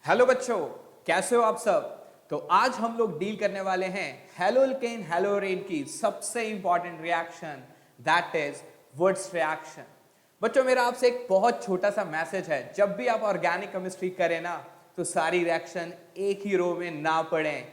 Hello बच्चों, कैसे हो आप सब। तो आज हम लोग डील करने वाले हैं हेलोल्केन हेलोरेन की सबसे important reaction, that is Wurtz reaction. बच्चों, मेरा आपसे एक बहुत छोटा सा मैसेज है, जब भी आप ऑर्गेनिक केमिस्ट्री करें ना तो सारी रिएक्शन एक ही रो में ना पढ़ें।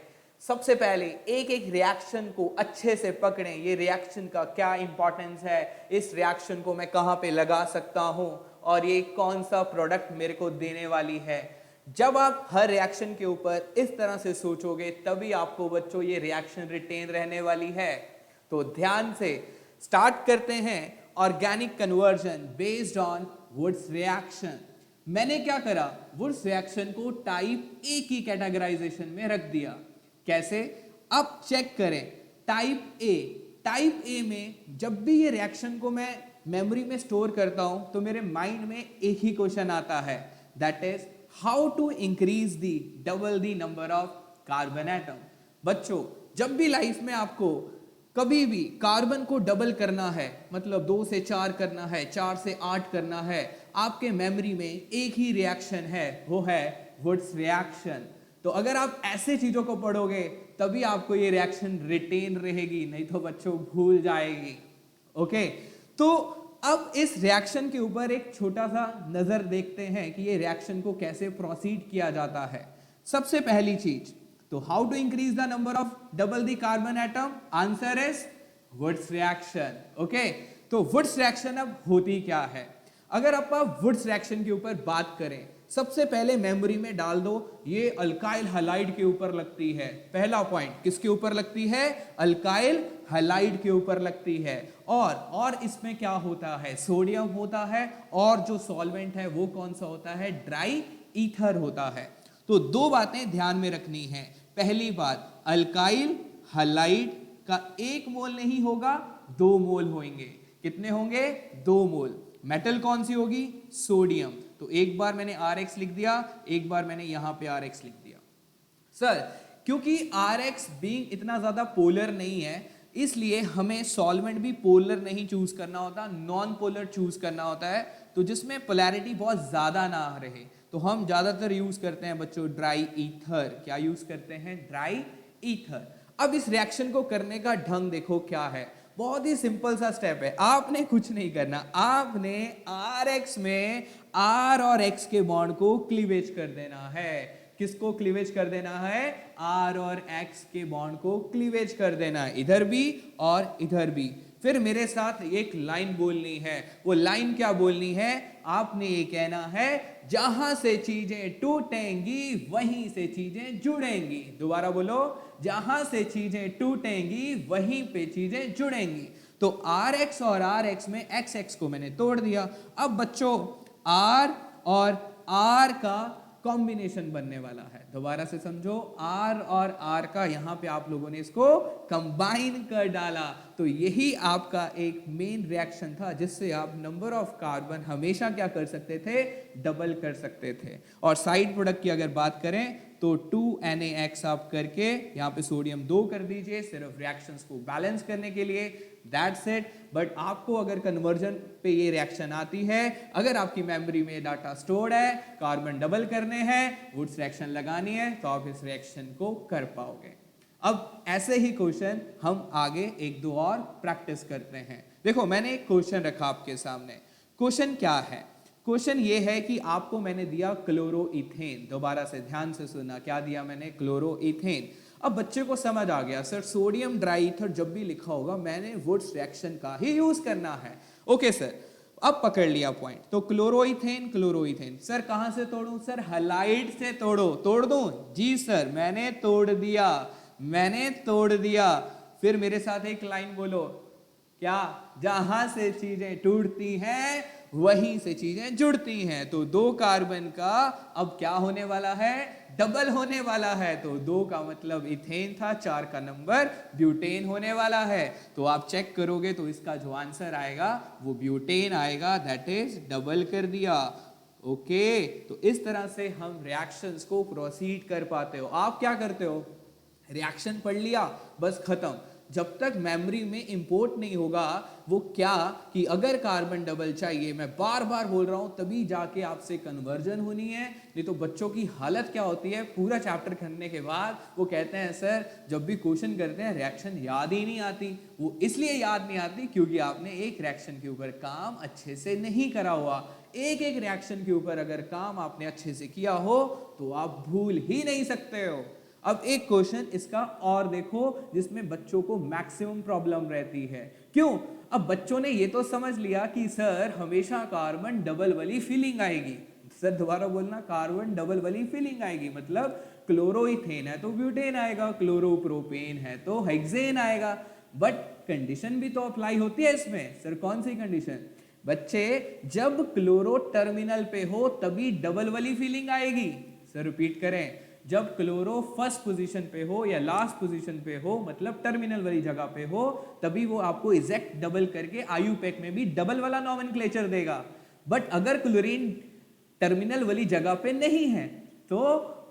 सबसे पहले एक एक रिएक्शन को अच्छे से पकड़ें। ये रिएक्शन का क्या इंपॉर्टेंस है, इस रिएक्शन को मैं कहाँ पे लगा सकता हूँ और ये कौन सा प्रोडक्ट मेरे को देने वाली है। जब आप हर रिएक्शन के ऊपर इस तरह से सोचोगे तभी आपको बच्चों ये रिएक्शन रिटेन रहने वाली है। तो ध्यान से स्टार्ट करते हैं organic conversion based on Wurtz reaction. मैंने क्या करा, वुड्स रिएक्शन को टाइप ए की कैटेगराइजेशन में रख दिया। कैसे, अब चेक करें। टाइप ए में जब भी ये रिएक्शन को मैं मेमोरी में स्टोर करता हूं तो मेरे माइंड में एक ही क्वेश्चन आता है, that is how to increase the double the number of carbon atom. बच्चों, जब भी लाइफ में आपको कभी भी कार्बन को डबल करना है, मतलब 2 से 4 करना है, 4 से 8 करना है, आपके मेमोरी में एक ही रिएक्शन है, वो है वुड्स रिएक्शन। तो अगर आप ऐसे चीजों को पढ़ोगे तभी आपको ये रिएक्शन रिटेन रहेगी, नहीं तो बच्चों भूल जाएगी। ओके, तो अब इस रिएक्शन के ऊपर एक छोटा सा नजर देखते हैं कि ये रिएक्शन को कैसे प्रोसीड किया जाता है। सबसे पहली चीज, तो how to increase the number of double the carbon atom, answer is Wurtz reaction. Okay, तो वुड्स रिएक्शन अब होती क्या है। अगर आप वुड्स रिएक्शन के ऊपर बात करें, सबसे पहले मेमोरी में डाल दो, ये अल्काइल हैलाइड के ऊपर लगती है। पहला पॉइंट किसके ऊपर लगती है, अल्काइल हैलाइड के ऊपर लगती है। और इसमें क्या होता है, सोडियम होता है, और जो सॉल्वेंट है वो कौन सा होता है, ड्राई ईथर होता है। तो दो बातें ध्यान में रखनी है। पहली बात, अल्काइल हैलाइड का 1 मोल नहीं होगा, 2 मोल होंगे। कितने होंगे, 2 मोल। मेटल कौन सी होगी, सोडियम। तो एक बार मैंने RX लिख दिया, एक बार मैंने यहां पे RX लिख दिया। सर, क्योंकि RX बीइंग इतना ज्यादा पोलर नहीं है, इसलिए हमें सॉल्वेंट भी पोलर नहीं चूज करना होता, नॉन पोलर चूज करना होता है, तो जिसमें पोलैरिटी बहुत ज्यादा ना रहे। तो हम ज्यादातर यूज करते हैं बच्चों ड्राई ईथर। क्या यूज करते हैं, ड्राई ईथर। अब इस रिएक्शन को करने का ढंग देखो क्या है, बहुत ही सिंपल सा स्टेप है। आपने कुछ नहीं करना, आपने RX में R और X के बॉन्ड को क्लीवेज कर देना है। किसको क्लीवेज कर देना है, R और X के बॉन्ड को क्लीवेज कर देना है, इधर भी और इधर भी। फिर मेरे साथ एक लाइन बोलनी है। वो लाइन क्या बोलनी है, आपने ये कहना है, जहां से चीजें टूटेंगी वहीं से चीजें जुड़ेंगी। दोबारा बोलो, जहां से चीजें टूटेंगी वहीं पे चीजें जुड़ेंगी। तो RX और RX में XX को मैंने तोड़ दिया। अब बच्चों R और R का कॉम्बिनेशन बनने वाला है। दोबारा से समझो, R और R का यहां पे आप लोगों ने इसको कंबाइन कर डाला। तो यही आपका एक मेन रिएक्शन था, जिससे आप नंबर ऑफ कार्बन हमेशा क्या कर सकते थे, डबल कर सकते थे। और साइड प्रोडक्ट की अगर बात करें तो 2NaX आप करके यहाँ पे सोडियम 2 कर दीजिए, सिर्फ रिएक्शंस को बैलेंस करने के लिए, दैट्स इट। बट आपको अगर कन्वर्जन पे ये रिएक्शन आती है, अगर आपकी मेमोरी में डाटा स्टोर्ड है, कार्बन डबल करने हैं, वुड्स रिएक्शन लगानी है, तो आप इस रिएक्शन को कर पाओगे। अब ऐसे ही क्वेश्चन हम आगे 1-2 और प्रैक्टिस करते हैं। देखो, मैंने एक क्वेश्चन रखा आपके सामने। क्वेश्चन क्या है, क्वेश्चन ये है कि आपको मैंने दिया क्लोरोइथेन। दोबारा से ध्यान से सुनना, क्या दिया मैंने, क्लोरोइथेन। अब बच्चे को समझ आ गया, सर सोडियम ड्राईईथर जब भी लिखा होगा मैंने वुड्स रिएक्शन का ही यूज करना है। ओके सर, अब पकड़ लिया पॉइंट। तो क्लोरोइथेन सर कहां से तोड़ूं, सर हैलाइड से तोड़ दूं, जी सर मैंने तोड़ दिया। फिर मेरे साथ एक लाइन बोलो, क्या, जहां से चीजें टूटती हैं वहीं से चीजें जुड़ती हैं। तो 2 कार्बन का अब क्या होने वाला है, डबल होने वाला है। तो 2 का मतलब इथेन था, 4 का नंबर ब्यूटेन होने वाला है। तो आप चेक करोगे तो इसका जो आंसर आएगा वो ब्यूटेन आएगा, दैट इज डबल कर दिया। ओके, तो इस तरह से हम रिएक्शंस को प्रोसीड कर पाते हो। आप क्या करते हो, रिएक्शन पढ़ लिया, बस खत्म। जब तक मेमोरी में इंपोर्ट नहीं होगा, वो क्या कि अगर कार्बन डबल चाहिए, मैं बार बार बोल रहा हूं, तभी जाके आपसे कन्वर्जन होनी है। नहीं तो बच्चों की हालत क्या होती है, पूरा चैप्टर करने के बाद वो कहते हैं सर जब भी क्वेश्चन करते हैं रिएक्शन याद ही नहीं आती। वो इसलिए याद नहीं आती क्योंकि आपने एक रिएक्शन के ऊपर काम अच्छे से नहीं करा हुआ। एक एक रिएक्शन के ऊपर अगर काम आपने अच्छे से किया हो तो आप भूल ही नहीं सकते हो। अब एक क्वेश्चन इसका और देखो जिसमें बच्चों को मैक्सिमम प्रॉब्लम रहती है। क्यों? अब बच्चों ने ये तो समझ लिया कि सर हमेशा कार्बन डबल वाली फीलिंग आएगी। सर दोबारा बोलना, कार्बन डबल वाली फीलिंग आएगी मतलब क्लोरोइथेन है तो ब्यूटेन आएगा, क्लोरोप्रोपेन है तो हेक्सेन आएगा। बट कंडीशन भी तो अप्लाई होती है इसमें। सर कौन सी कंडीशन? बच्चे जब क्लोरो टर्मिनल पे हो तभी डबल वाली फीलिंग आएगी। सर रिपीट करें, जब क्लोरो फर्स्ट पोजीशन पे हो या लास्ट पोजीशन पे हो मतलब टर्मिनल वाली जगह पे हो, तभी वो आपको एग्जैक्ट डबल करके आईयूपैक में भी डबल वाला नोमेनक्लेचर देगा। बट अगर क्लोरीन टर्मिनल वाली जगह पे नहीं है तो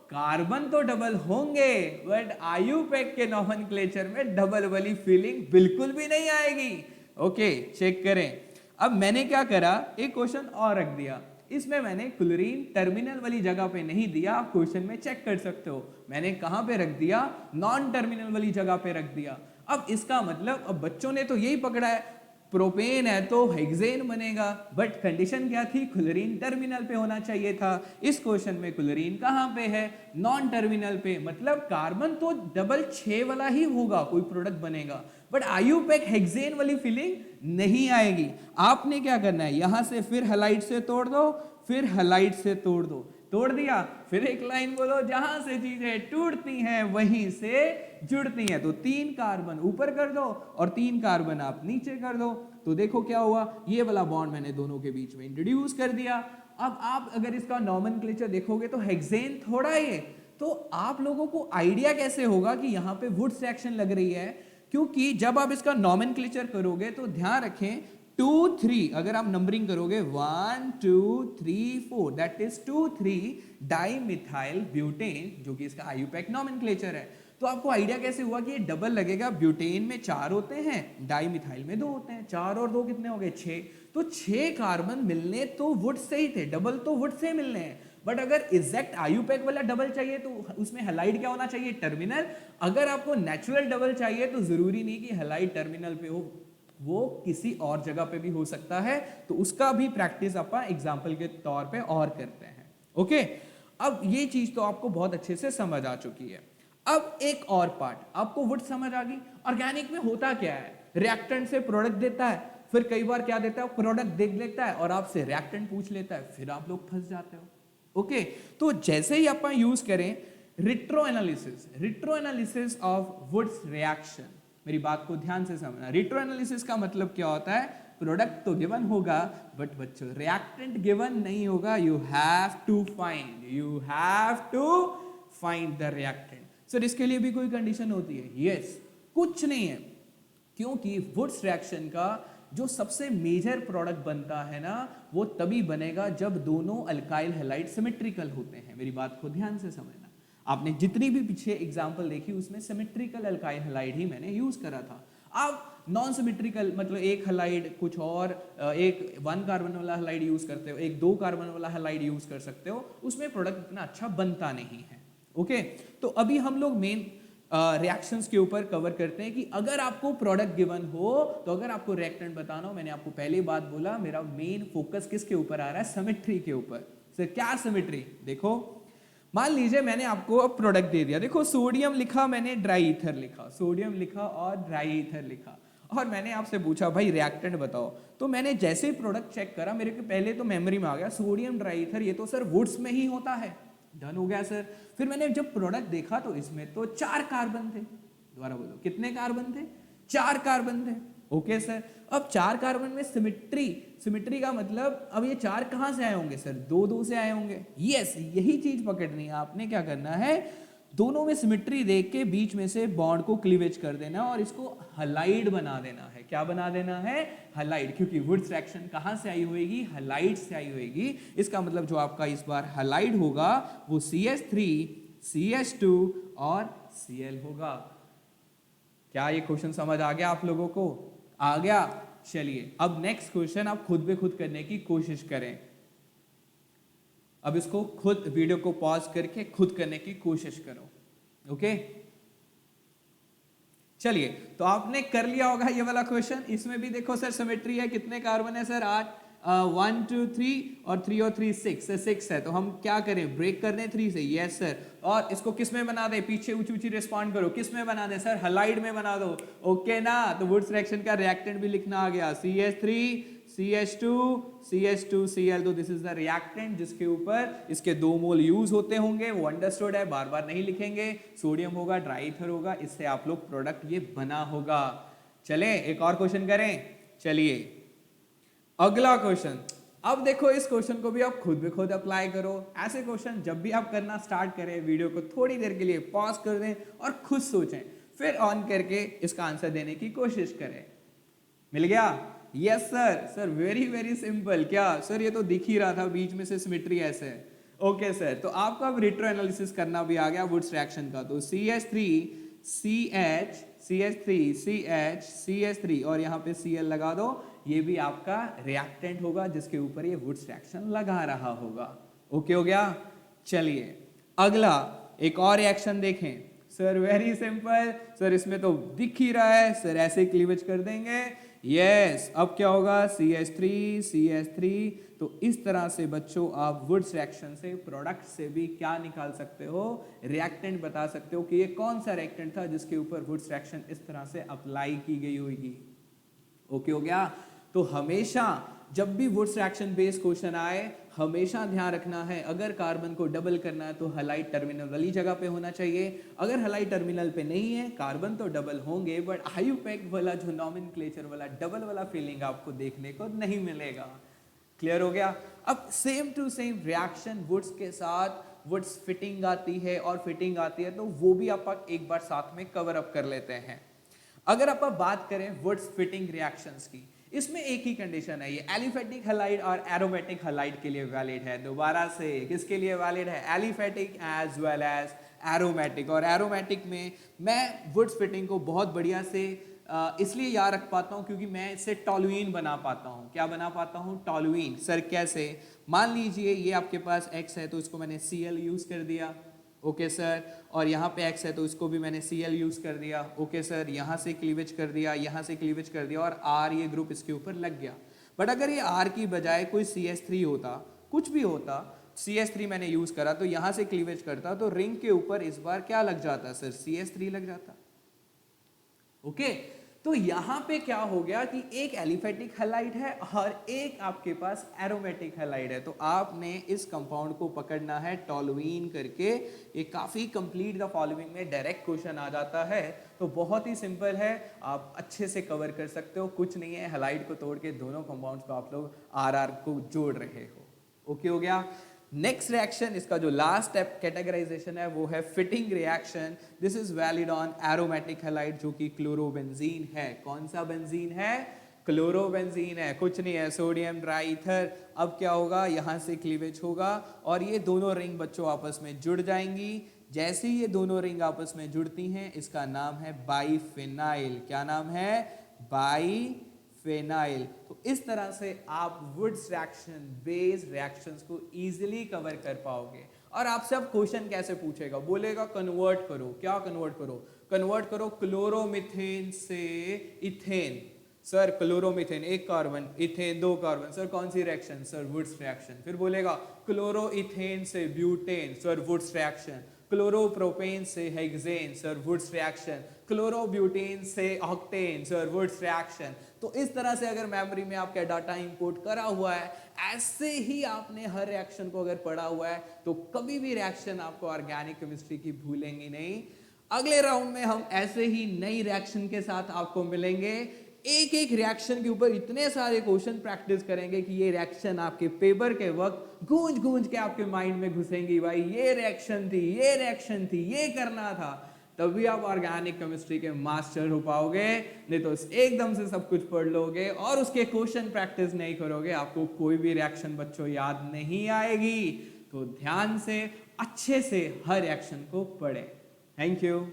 कार्बन तो डबल होंगे बट आईयूपैक के नोमेनक्लेचर में डबल वाली फीलिंग बिल्कुल भी नहीं आएगी। ओके, चेक करें। अब मैंने क्या करा, एक क्वेश्चन और रख दिया। इसमें मैंने क्लोरीन टर्मिनल वाली जगह पे नहीं दिया, आप क्वेश्चन में चेक कर सकते हो। मैंने कहां पे रख दिया? नॉन टर्मिनल वाली जगह पे रख दिया। अब इसका मतलब अब बच्चों ने तो यही पकड़ा है, प्रोपेन है तो हेक्सेन बनेगा। बट कंडीशन क्या थी? क्लोरीन टर्मिनल पे होना चाहिए था। इस क्वेश्चन में क्लोरीन कहां पे है? नॉन टर्मिनल पे, मतलब कार्बन तो डबल 6 वाला ही होगा, कोई प्रोडक्ट बनेगा। बट आईयूपैक हेक्सेन वाली फीलिंग नहीं आएगी। आपने क्या करना है, यहां से फिर हैलाइड से तोड़ दो, फिर हैलाइड से तोड़ दो। तोड़ दिया, फिर एक लाइन बोलो, जहां से चीजें टूटती हैं वहीं से जुड़ती हैं। तो 3 कार्बन ऊपर कर दो और 3 कार्बन आप नीचे कर दो। तो देखो क्या हुआ, ये वाला बॉन्ड मैंने दोनों के बीच में इंट्रोड्यूस कर दिया। अब आप अगर इसका नोमेनक्लेचर देखोगे तो हेक्सेन थोड़ा है, तो आप लोगों को आइडिया कैसे होगा कि यहाँ पे वुड्स रिएक्शन लग रही है? क्योंकि जब आप इसका नोमेनक्लेचर करोगे तो ध्यान रखें 2 3 अगर आप नंबरिंग करोगे 1 2 3 4 दैट इज 2 3 डाइमिथाइल ब्यूटेन, जो कि इसका आईयूपैक नोमेनक्लेचर है। तो आपको आइडिया कैसे हुआ कि ये डबल लगेगा? ब्यूटेन में 4 होते हैं, डाइमिथाइल में 2 होते हैं। 4 और 2 कितने हो गए? 6। तो 6 कार्बन मिलने तो वुड से ही थे, डबल तो वुड से मिलने हैं। बट अगर एग्जैक्ट आईयूपैक वाला डबल चाहिए तो उसमें हैलाइड क्या होना चाहिए? टर्मिनल। अगर आपको नेचुरल डबल चाहिए तो जरूरी नहीं कि हैलाइड टर्मिनल पे हो, वो किसी और जगह पे भी हो सकता है। तो उसका भी प्रैक्टिस अपन एग्जांपल के तौर पे और करते हैं। ओके, अब ये चीज तो आपको बहुत अच्छे से समझ आ चुकी है। अब एक और पार्ट, आपको वुड समझ आ गई। ऑर्गेनिक में होता क्या है, रिएक्टेंट से प्रोडक्ट देता है, फिर कई बार क्या देता है, प्रोडक्ट देख लेता है और आपसे रिएक्टेंट पूछ लेता है, फिर आप लोग फंस जाते हो। ओके, तो जैसे ही अपन यूज करें retro analysis of Wurtz reaction, मेरी बात को ध्यान से समझना। रिट्रो एनालिसिस का मतलब क्या होता है? प्रोडक्ट तो गिवन होगा बट बच्चों रिएक्टेंट गिवन नहीं होगा। You have to find the reactant. Sir इसके लिए भी कोई कंडीशन होती है? यस, कुछ नहीं है, क्योंकि वुड्स रिएक्शन का जो सबसे मेजर प्रोडक्ट बनता है ना, वो तभी बनेगा जब दोनों अल्काइल हैलाइड सिमेट्रिकल होते हैं। मेरी बात को ध्यान से समझना। आपने जितनी भी पीछे एग्जांपल देखी उसमें सिमेट्रिकल अल्काइल हैलाइड ही मैंने यूज करा था। आप नॉन सिमेट्रिकल मतलब एक हैलाइड कुछ और, एक 1 कार्बन वाला हैलाइड यूज करते हो, एक 2 कार्बन वाला हैलाइड यूज कर सकते हो, उसमें प्रोडक्ट इतना अच्छा बनता नहीं है। ओके, तो अभी हम लोग मेन रिएक्शंस के ऊपर कवर करते हैं कि अगर आपको प्रोडक्ट गिवन हो तो अगर आपको रिएक्टेंट बताना हो, मैंने आपको पहले बात बोला मेरा मेन फोकस किसके ऊपर आ रहा है? सिमेट्री के ऊपर। सर क्या सिमेट्री? देखो मान लीजिए मैंने आपको अब प्रोडक्ट दे दिया, देखो सोडियम लिखा मैंने, ड्राई ईथर लिखा, सोडियम लिखा और ड्राई ईथर लिखा, और मैंने आपसे पूछा भाई रिएक्टेंट बताओ। तो मैंने जैसे ही प्रोडक्ट चेक करा मेरे को पहले तो मेमोरी में आ गया सोडियम ड्राई ईथर, ये तो सर वुड्स में ही होता है। डन हो गया सर। फिर मैंने जब प्रोडक्ट देखा तो इसमें तो 4 कार्बन थे। दोबारा बोलो, कितने कार्बन थे? 4 कार्बन थे। ओके सर, अब 4 कार्बन में सिमेट्री का मतलब अब ये 4 कहां से आए होंगे सर? 2 से आए होंगे। यस, यही चीज पकड़नी है आपने। क्या करना है, दोनों में सिमेट्री देख के बीच में से बॉन्ड को क्लीवेज कर देना और इसको हैलाइड बना देना है। क्या बना देना है? हैलाइड, क्योंकि वुड्स रिएक्शन कहां से आई होगी? हैलाइड से आई होगी। इसका मतलब जो आपका इस बार हैलाइड होगा वो CH3, CH2 और Cl होगा। क्या ये क्वेश्चन समझ आ गया आप लोगों को? आ गया? चलिए अब नेक्स्ट क्वेश्चन आप खुद पे खुद करने की कोशिश करें। अब इसको खुद वीडियो को पॉज करके खुद करने की कोशिश करो। ओके, चलिए तो आपने कर लिया होगा ये वाला क्वेश्चन। इसमें भी देखो सर सिमेट्री है, कितने कार्बन है सर? 8, 1 2 3 और 3 और 3 6 6 है। तो हम क्या करें, ब्रेक कर दें 3 से? Yes sir. और इसको किस में बना दे? पीछे ऊंची ऊंची रिस्पॉन्ड करो, किस में बना दे सर? हलाइड में बना दो। ओके ना, तो वुड्स रिएक्शन का रिएक्टेंट भी लिखना आ गया, CH3 CH2 CH2Cl। तो दिस इज द रिएक्टेंट जिसके ऊपर इसके 2 मोल यूज होते होंगे, वो अंडरस्टूड है, बार बार नहीं लिखेंगे। सोडियम होगा, ड्राई ईथर होगा, इससे आप लोग प्रोडक्ट ये बना होगा। चलें एक और क्वेश्चन करें। चलिए अगला क्वेश्चन। अब देखो इस क्वेश्चन को भी आप खुद भी खुद अप्लाई करो। ऐसे क्वेश्चन जब भी आप करना स्टार्ट करें, वीडियो को थोड़ी देर के लिए पॉज कर दें और खुद सोचें, फिर ऑन करके इसका आंसर देने की कोशिश करें। मिल गया? Yes sir. Sir very very simple. क्या सर, ये तो दिख ही रहा था बीच में से सिमेट्री ऐसे है। ओके सर, तो आपको अब रिट्रो एनालिसिस करना भी आ गया वुड्स रिएक्शन का। तो CH3 CH CH3 CH CH3 और यहाँ पे Cl लगा दो, ये भी आपका रिएक्टेंट होगा जिसके ऊपर ये वुड्स रिएक्शन लगा रहा होगा। ओके हो गया? चलिए अगला एक और रिएक्शन देखें। Sir very simple. सर इसमें तो दिख ही रहा है सर, ऐसे क्लीवेज कर देंगे। यस, अब क्या होगा? CH3 CH3। तो इस तरह से बच्चों आप वुड्स रिएक्शन से, प्रोडक्ट से भी क्या निकाल सकते हो? रिएक्टेंट बता सकते हो कि ये कौन सा रिएक्टेंट था जिसके ऊपर वुड्स रिएक्शन इस तरह से अप्लाई की गई होगी। ओके हो गया? तो हमेशा जब भी वुड्स रिएक्शन बेस्ड क्वेश्चन आए, हमेशा ध्यान रखना है अगर कार्बन को डबल करना है तो हलाइड टर्मिनल वाली जगह पे होना चाहिए। अगर हलाइड टर्मिनल पे नहीं है, कार्बन तो डबल होंगे बट आयुपैक वाला जो नॉमेनक्लेचर वाला डबल वाला फीलिंग आपको देखने को नहीं मिलेगा। क्लियर हो गया? अब same to same reaction Wurtz के साथ वुड्स फिटिंग आती है, और फिटिंग आती है तो वो भी आप एक बार साथ में कवर अप कर लेते हैं। अगर आप बात करें वुड्स फिटिंग रिएक्शंस की, इसमें एक ही कंडीशन है, ये एलिफेटिक हलाइड और एरोमेटिक हलाइड के लिए वैलिड है। दोबारा से किसके लिए वैलिड है? Aliphatic as well as aromatic. और एरोमेटिक में मैं वुड्स फिटिंग को बहुत बढ़िया से इसलिए याद रख पाता हूं क्योंकि मैं इससे टॉलुइन बना पाता हूं। क्या बना पाता हूं? टॉलुइन। सर कैसे? मान लीजिए ये आपके पास X है तो इसको मैंने Cl यूज कर दिया। Okay sir. और यहाँ पे X है तो इसको भी मैंने Cl यूज कर दिया। Okay sir. यहाँ से क्लीवेज कर दिया, यहाँ से क्लीवेज कर दिया, और R ये ग्रुप इसके ऊपर लग गया। बट अगर ये R की बजाय कोई CH3 होता, कुछ भी होता, CH3 मैंने यूज करा तो यहाँ से क्लीवेज करता तो रिंग के ऊपर इस बार क्या लग जाता सर? CH3 लग जाता। ओके, तो यहां पे क्या हो गया कि एक एलिफेटिक हैलाइड है और एक आपके पास एरोमेटिक हैलाइड है। तो आपने इस कंपाउंड को पकड़ना है टॉलुइन करके। ये काफी कंप्लीट द फॉलोइंग में डायरेक्ट क्वेश्चन आ जाता है, तो बहुत ही सिंपल है, आप अच्छे से कवर कर सकते हो। कुछ नहीं है, हैलाइड को तोड़ के दोनों कंपाउंड्स को आप लोग आर को जोड़ रहे हो। ओके हो गया? नेक्स्ट रिएक्शन, इसका जो लास्ट कैटेगराइजेशन है वो है fitting reaction. This is valid on aromatic halide जो कि क्लोरोबेंजीन है। कौन सा बेंजीन है? क्लोरोबेंजीन है। कुछ नहीं है, सोडियम ड्राई ईथर। अब क्या होगा? यहां से क्लीवेज होगा और ये दोनों रिंग बच्चों आपस में जुड़ जाएंगी। जैसे ही ये दोनों रिंग आपस में जुड़ती हैं, इसका नाम है बाइफेनाइल। क्या नाम है? बाइफेनाइल। तो इस तरह से आप वुड्स रिएक्शन बेस्ड रिएक्शंस को इजीली कवर कर पाओगे। और आपसे अब क्वेश्चन कैसे पूछेगा? बोलेगा कन्वर्ट करो। क्या कन्वर्ट करो? कन्वर्ट करो क्लोरोमीथेन से इथेन। सर क्लोरोमीथेन, एक कार्बन, इथेन, दो कार्बन, सर कौन सी रिएक्शन? Sir Wurtz reaction. फिर बोलेगा क्लोरोइथेन से butane, sir Wurtz reaction. Chloropropane से hexane, sir Wurtz reaction. Chlorobutane से ऑक्टेन, सर वुड्स रिएक्शन। तो इस तरह से अगर मेमोरी में आपका डाटा इंपोर्ट करा हुआ है, ऐसे ही आपने हर रिएक्शन को अगर पढ़ा हुआ है, तो कभी भी रिएक्शन आपको ऑर्गेनिक केमिस्ट्री की भूलेंगे नहीं। अगले राउंड में हम ऐसे ही नई रिएक्शन के साथ आपको मिलेंगे। एक एक रिएक्शन के ऊपर इतने सारे क्वेश्चन प्रैक्टिस करेंगे कि ये रिएक्शन आपके पेपर के वक्त गूंज गूंज के आपके माइंड में घुसेंगी। भाई ये रिएक्शन थी, ये रिएक्शन थी, ये करना था। तभी आप ऑर्गेनिक केमिस्ट्री के मास्टर हो पाओगे। नहीं तो एकदम से सब कुछ पढ़ लोगे और उसके क्वेश्चन प्रैक्टिस नहीं करोगे, आपको कोई भी रिएक्शन बच्चों याद नहीं आएगी। तो ध्यान से अच्छे से हर रिएक्शन को पढ़ें। Thank you.